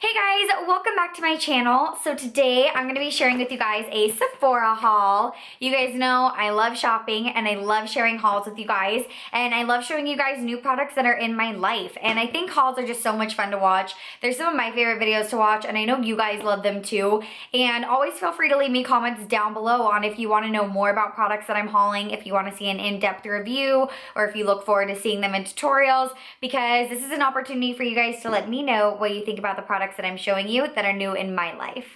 Hey guys, welcome back to my channel. So today I'm going to be sharing with you guys a Sephora haul. You guys know I love shopping and I love sharing hauls with you guys, and I love showing you guys new products that are in my life, and I think hauls are just so much fun to watch. They're some of my favorite videos to watch and I know you guys love them too, and always feel free to leave me comments down below on if you want to know more about products that I'm hauling, if you want to see an in-depth review, or if you look forward to seeing them in tutorials, because this is an opportunity for you guys to let me know what you think about the products that I'm showing you that are new in my life.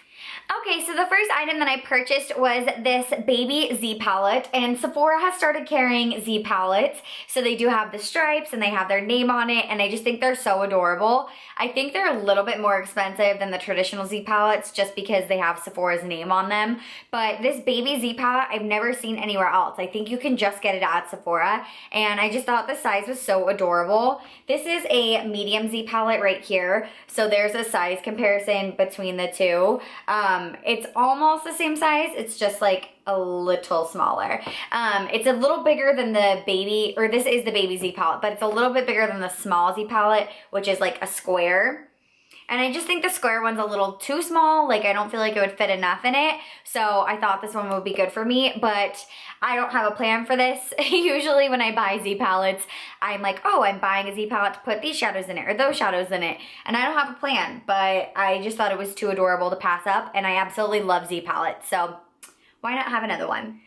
Okay, so the first item that I purchased was this baby Z palette, and Sephora has started carrying Z palettes. So they do have the stripes and they have their name on it, and I just think they're so adorable. I think they're a little bit more expensive than the traditional Z palettes just because they have Sephora's name on them. But this baby Z palette, I've never seen anywhere else. I think you can just get it at Sephora, and I just thought the size was so adorable. This is a medium Z palette right here. So there's a size comparison between the two. It's almost the same size, it's just like a little smaller. It's a little bigger than the baby, or this is the baby Z palette, but it's a little bit bigger than the small Z palette, which is like a square. And I just think the square one's a little too small. Like, I don't feel like it would fit enough in it. So I thought this one would be good for me, but I don't have a plan for this. Usually when I buy Z palettes, I'm like, oh, I'm buying a Z palette to put these shadows in it or those shadows in it. And I don't have a plan, but I just thought it was too adorable to pass up. And I absolutely love Z palettes. So why not have another one?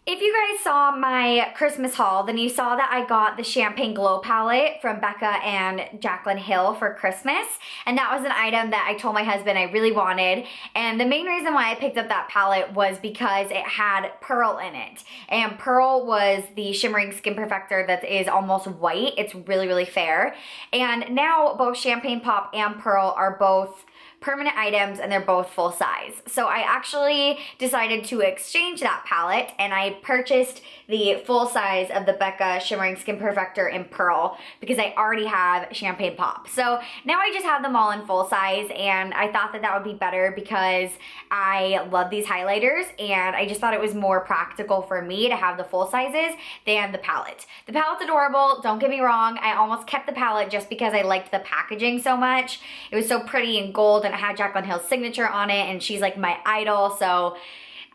If you guys saw my Christmas haul, then you saw that I got the Champagne Glow palette from Becca and Jaclyn Hill for Christmas. And that was an item that I told my husband I really wanted. And the main reason why I picked up that palette was because it had Pearl in it. And Pearl was the shimmering skin perfector that is almost white. It's really, really fair. And now both Champagne Pop and Pearl are both permanent items, and they're both full size. So I actually decided to exchange that palette, and I purchased the full size of the Becca Shimmering Skin Perfector in Pearl because I already have Champagne Pop. So now I just have them all in full size, and I thought that that would be better because I love these highlighters, and I just thought it was more practical for me to have the full sizes than the palette. The palette's adorable, don't get me wrong. I almost kept the palette just because I liked the packaging so much. It was so pretty and gold, and it had Jaclyn Hill's signature on it, and she's like my idol, so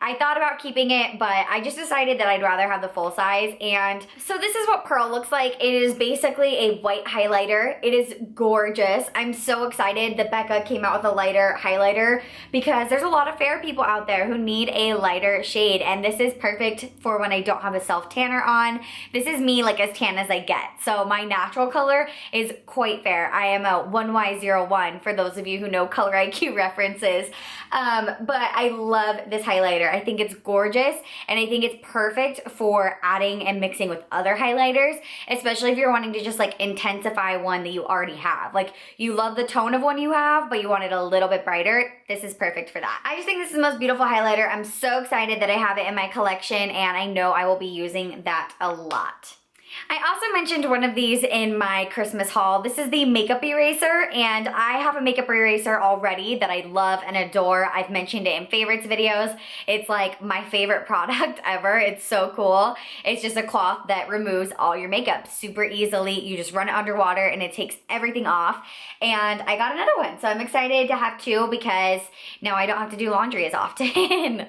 I thought about keeping it, but I just decided that I'd rather have the full size. And so this is what Pearl looks like. It is basically a white highlighter. It is gorgeous. I'm so excited that Becca came out with a lighter highlighter because there's a lot of fair people out there who need a lighter shade, and this is perfect for when I don't have a self tanner on. This is me like as tan as I get. So my natural color is quite fair. I am a 1Y01 for those of you who know Color IQ references. But I love this highlighter. I think it's gorgeous, and I think it's perfect for adding and mixing with other highlighters, especially if you're wanting to just like intensify one that you already have. Like, you love the tone of one you have, but you want it a little bit brighter. This is perfect for that. I just think this is the most beautiful highlighter. I'm so excited that I have it in my collection, and I know I will be using that a lot. I also mentioned one of these in my Christmas haul. This is the makeup eraser, and I have a makeup eraser already that I love and adore. I've mentioned it in favorites videos. It's like my favorite product ever. It's so cool. It's just a cloth that removes all your makeup super easily. You just run it underwater and it takes everything off. And I got another one, so I'm excited to have two because now I don't have to do laundry as often.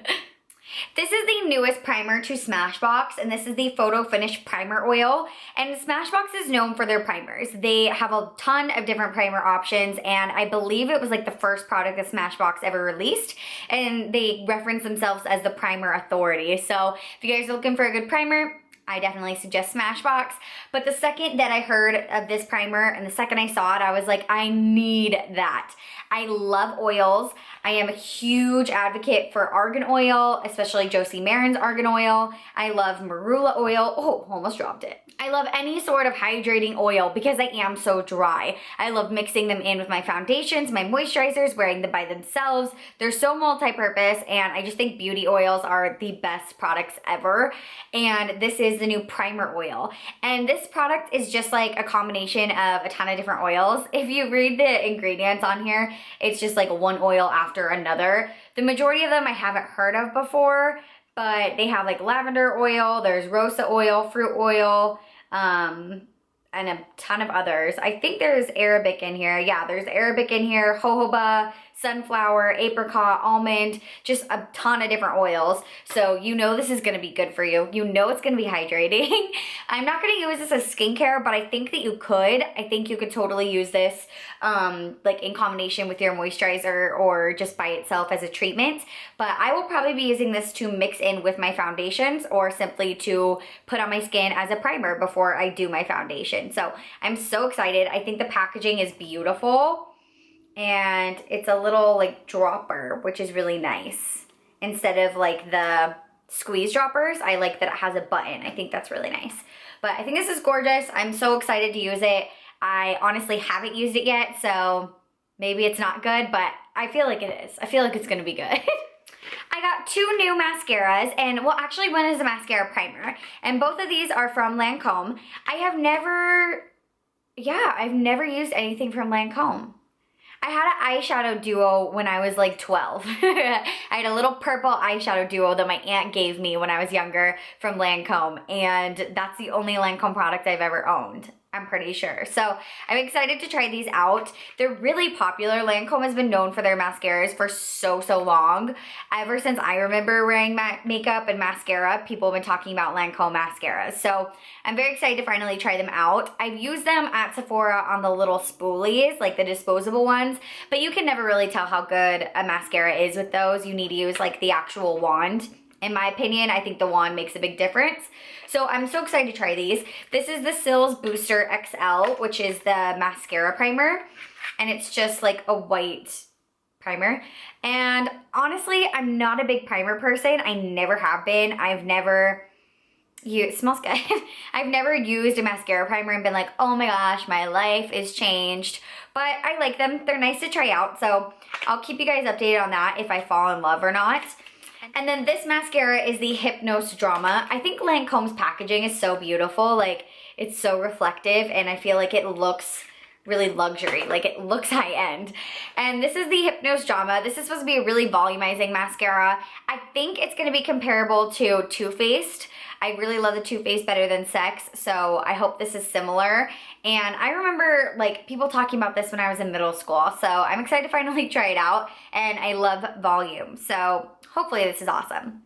This is the newest primer to Smashbox, and this is the Photo Finish Primer Oil. And Smashbox is known for their primers. They have a ton of different primer options, and I believe it was like the first product that Smashbox ever released, and they reference themselves as the primer authority. So if you guys are looking for a good primer, I definitely suggest Smashbox. But the second that I heard of this primer and the second I saw it, I was like, I need that. I love oils. I am a huge advocate for argan oil, especially Josie Maran's argan oil. I love marula oil. Oh, almost dropped it. I love any sort of hydrating oil because I am so dry. I love mixing them in with my foundations, my moisturizers, wearing them by themselves. They're so multi-purpose, and I just think beauty oils are the best products ever. And this is the new primer oil. And this product is just like a combination of a ton of different oils. If you read the ingredients on here, it's just like one oil after another. The majority of them I haven't heard of before, but they have like lavender oil, there's rosa oil, fruit oil, and a ton of others. I think there's Arabic in here. Yeah, there's Arabic in here, jojoba, sunflower, apricot, almond, just a ton of different oils. So you know this is gonna be good for you. You know it's gonna be hydrating. I'm not gonna use this as skincare, but I think that you could. I think you could totally use this like in combination with your moisturizer or just by itself as a treatment. But I will probably be using this to mix in with my foundations or simply to put on my skin as a primer before I do my foundation. So I'm so excited. I think the packaging is beautiful. And it's a little like dropper, which is really nice. Instead of like the squeeze droppers, I like that it has a button. I think that's really nice. But I think this is gorgeous. I'm so excited to use it. I honestly haven't used it yet, so maybe it's not good, but I feel like it is. I feel like it's gonna be good. I got 2 new mascaras, and well, actually one is a mascara primer, and both of these are from Lancome. I've never used anything from Lancome. I had an eyeshadow duo when I was like 12. I had a little purple eyeshadow duo that my aunt gave me when I was younger from Lancome, and that's the only Lancome product I've ever owned. I'm pretty sure. So I'm excited to try these out. They're really popular. Lancome has been known for their mascaras for so long. Ever since I remember wearing makeup and mascara, people have been talking about Lancome mascaras. So I'm very excited to finally try them out. I've used them at Sephora on the little spoolies, like the disposable ones, but you can never really tell how good a mascara is with those. You need to use like the actual wand. In my opinion, I think the wand makes a big difference. So I'm so excited to try these. This is the Cils Booster XL, which is the mascara primer. And it's just like a white primer. And honestly, I'm not a big primer person. I never have been. It smells good. I've never used a mascara primer and been like, oh my gosh, my life is changed. But I like them. They're nice to try out. So I'll keep you guys updated on that if I fall in love or not. And then this mascara is the Hypnose Drama. I think Lancome's packaging is so beautiful. Like, it's so reflective, and I feel like it looks really luxury. Like, it looks high-end. And this is the Hypnose Drama. This is supposed to be a really volumizing mascara. I think it's going to be comparable to Too Faced. I really love the Too Faced better than Sex, so I hope this is similar. And I remember like people talking about this when I was in middle school, so I'm excited to finally try it out, and I love volume, so hopefully this is awesome.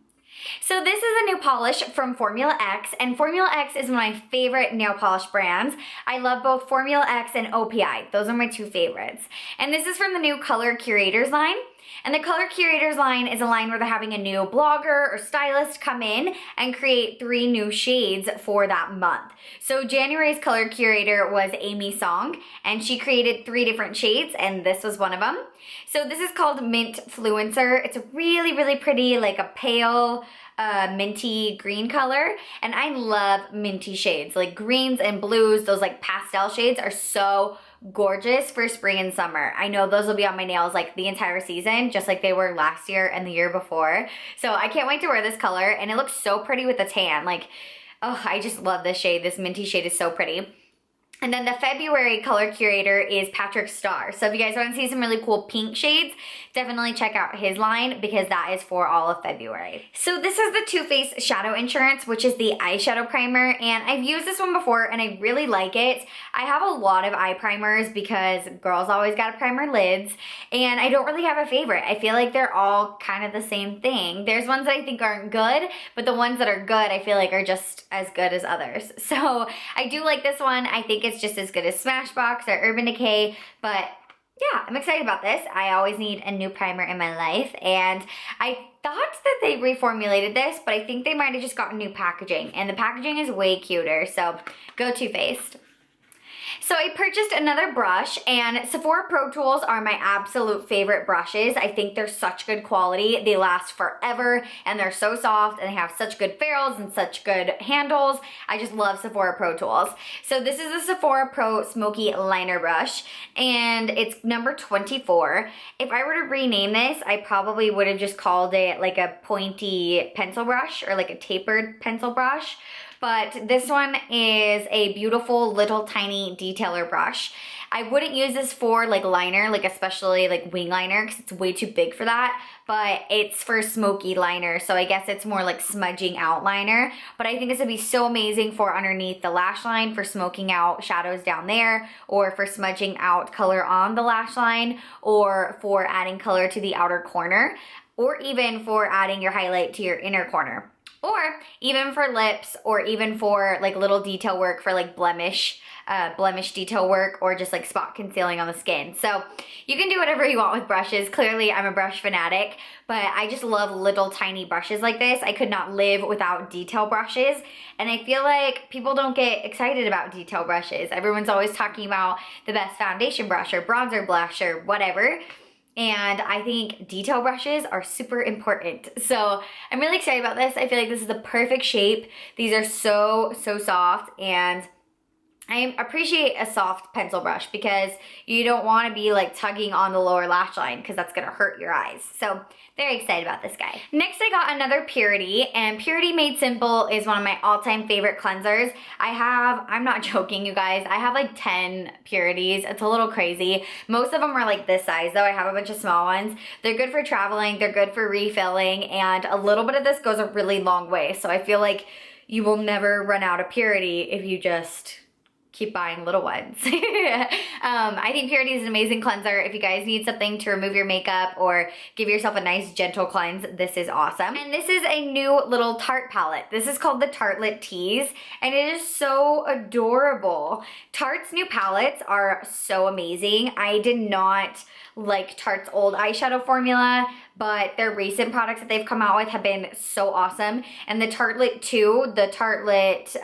So this is a new polish from Formula X, and Formula X is one of my favorite nail polish brands. I love both Formula X and OPI. Those are my 2 favorites. And this is from the new Color Curators line. And the Color Curators line is a line where they're having a new blogger or stylist come in and create 3 new shades for that month. So January's Color Curator was Amy Song, and she created 3 different shades, and this was one of them. So this is called Mint Fluencer. It's a really pretty, like a pale, minty green color, and I love minty shades. Like greens and blues, those like pastel shades are so gorgeous for spring and summer. I know those will be on my nails like the entire season, just like they were last year and the year before. So I can't wait to wear this color, and it looks so pretty with the tan. Like, oh, I just love this shade. This minty shade is so pretty. And then the February color curator is Patrick Starr. So if you guys want to see some really cool pink shades, definitely check out his line because that is for all of February. So this is the Too Faced Shadow Insurance, which is the eyeshadow primer. And I've used this one before and I really like it. I have a lot of eye primers because girls always gotta primer lids. And I don't really have a favorite. I feel like they're all kind of the same thing. There's ones that I think aren't good, but the ones that are good I feel like are just as good as others. So I do like this one. I think it's just as good as Smashbox or Urban Decay, but yeah, I'm excited about this. I always need a new primer in my life, and I thought that they reformulated this, but I think they might have just gotten new packaging, and the packaging is way cuter, so go Too Faced. So I purchased another brush, and Sephora Pro Tools are my absolute favorite brushes. I think they're such good quality. They last forever, and they're so soft, and they have such good ferrules and such good handles. I just love Sephora Pro Tools. So this is the Sephora Pro Smoky Liner Brush, and it's number 24. If I were to rename this, I probably would have just called it like a pointy pencil brush or like a tapered pencil brush. but this one is a beautiful little tiny detailer brush. I wouldn't use this for like liner, like especially like wing liner, because it's way too big for that, but it's for smoky liner, so I guess it's more like smudging out liner. But I think this would be so amazing for underneath the lash line, for smoking out shadows down there, or for smudging out color on the lash line, or for adding color to the outer corner, or even for adding your highlight to your inner corner. Or even for lips, or even for like little detail work for like blemish detail work, or just like spot concealing on the skin. So you can do whatever you want with brushes. Clearly I'm a brush fanatic, but I just love little tiny brushes like this. I could not live without detail brushes, and I feel like people don't get excited about detail brushes. Everyone's always talking about the best foundation brush or bronzer blush or whatever. And I think detail brushes are super important. So I'm really excited about this. I feel like this is the perfect shape. These are so soft, and I appreciate a soft pencil brush because you don't want to be like tugging on the lower lash line, because that's going to hurt your eyes. So very excited about this guy. Next, I got another Purity, and Purity Made Simple is one of my all-time favorite cleansers. I'm not joking, you guys, I have like 10 Purities. It's a little crazy. Most of them are like this size though. I have a bunch of small ones. They're good for traveling, they're good for refilling, and a little bit of this goes a really long way. So I feel like you will never run out of Purity if you just keep buying little ones. I think Purity is an amazing cleanser. If you guys need something to remove your makeup or give yourself a nice gentle cleanse, this is awesome. And this is a new little Tarte palette. This is called the Tartelette Tease, and it is so adorable. Tarte's new palettes are so amazing. I did not like Tarte's old eyeshadow formula, but their recent products that they've come out with have been so awesome. And the Tartelette 2, the Tartelette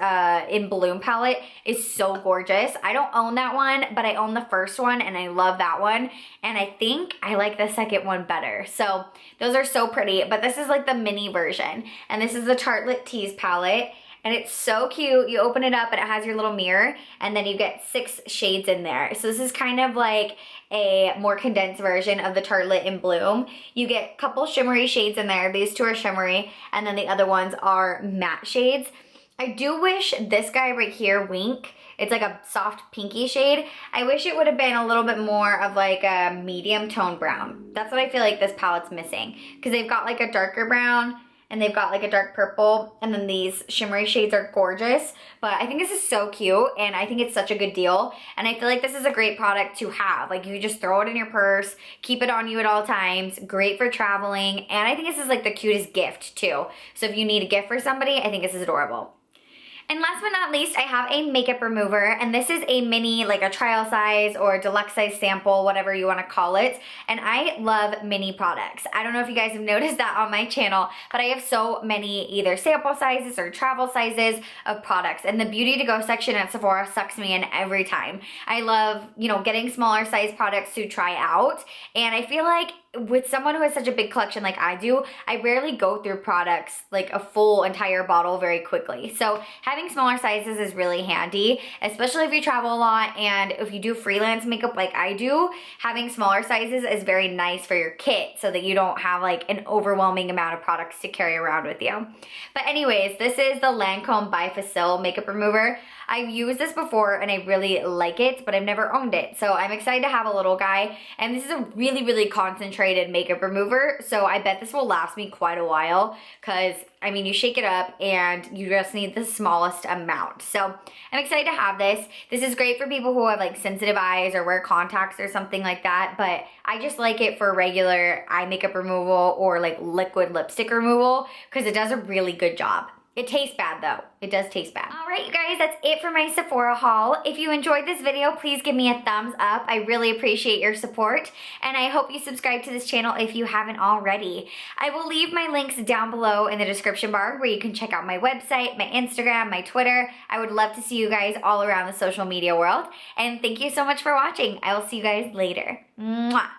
in Bloom palette, is so gorgeous. I don't own that one, but I own the first one, and I love that one. And I think I like the second one better. So those are so pretty, but this is like the mini version. And this is the Tartelette Tease palette. And it's so cute. You open it up and it has your little mirror, and then you get 6 shades in there. So this is kind of like a more condensed version of the Tartelette in Bloom. You get a couple shimmery shades in there. These 2 are shimmery, and then the other ones are matte shades. I do wish this guy right here, Wink, it's like a soft pinky shade. I wish it would have been a little bit more of like a medium tone brown. That's what I feel like this palette's missing, because they've got like a darker brown, and they've got like a dark purple, and then these shimmery shades are gorgeous. But I think this is so cute, and I think it's such a good deal, and I feel like this is a great product to have. Like, you just throw it in your purse, keep it on you at all times, great for traveling, and I think this is like the cutest gift too. So if you need a gift for somebody, I think this is adorable. And last but not least, I have a makeup remover, and this is a mini, like a trial size or deluxe size sample, whatever you want to call it. And I love mini products. I don't know if you guys have noticed that on my channel, but I have so many either sample sizes or travel sizes of products. And the beauty to go section at Sephora sucks me in every time. I love, you know, getting smaller size products to try out. And I feel like with someone who has such a big collection like I do, I rarely go through products like a full entire bottle very quickly. So having smaller sizes is really handy, especially if you travel a lot, and if you do freelance makeup like I do, having smaller sizes is very nice for your kit so that you don't have like an overwhelming amount of products to carry around with you. But anyways, this is the Lancome Bifacil makeup remover. I've used this before and I really like it, but I've never owned it. So I'm excited to have a little guy, and this is a really concentrated makeup remover. So I bet this will last me quite a while, because I mean, you shake it up and you just need the smallest amount. So I'm excited to have this. This is great for people who have like sensitive eyes or wear contacts or something like that, but I just like it for regular eye makeup removal or like liquid lipstick removal, because it does a really good job. It tastes bad though. It does taste bad. All right, you guys, that's it for my Sephora haul. If you enjoyed this video, please give me a thumbs up. I really appreciate your support, and I hope you subscribe to this channel if you haven't already. I will leave my links down below in the description bar where you can check out my website, my Instagram, my Twitter. I would love to see you guys all around the social media world, and thank you so much for watching. I will see you guys later. Mwah.